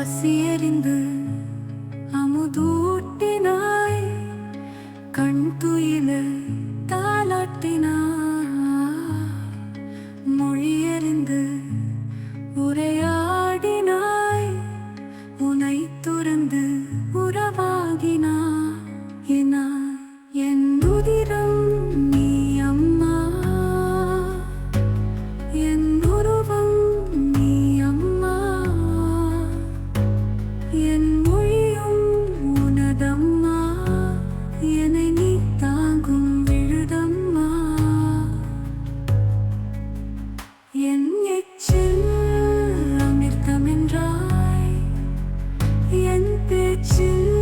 பசியறிந்து அமுதூட்டினாய், கண் துயில தாலாட்டினாய். மொழியறிந்து உரையாடினாய், உனை துறந்து உறவாகினாய். என் உதிரம் நீ அம்மா, என் உருவம் நீ அம்மா, என் மொழியும் உனதம்மா, என்னை நீ தாங்கும் விழுதம்மா. என் எச்சில் அமிர்தமென்றாய், என் பேச்சில்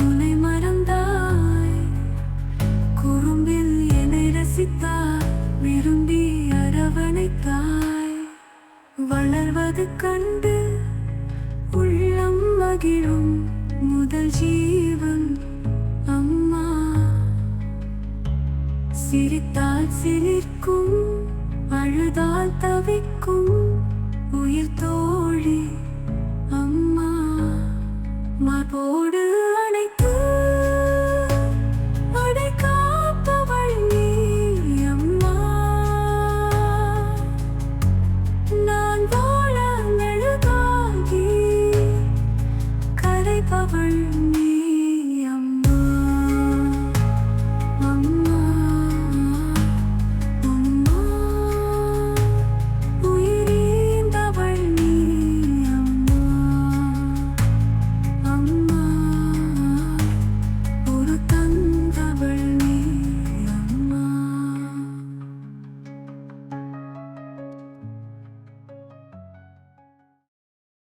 உனை மறந்தாய். குறும்பில் என்னை ரசித்தாய், விரும்பி அரவணைத்தாய். வளர்வது கண்டு உள்ளம் மகிழும் முதல் ஜீவன் அம்மா. சிரித்தால் சிலிர்க்கும், அழுதால் தவிக்கும் உயிர் தோழி அம்மா. மார்போடு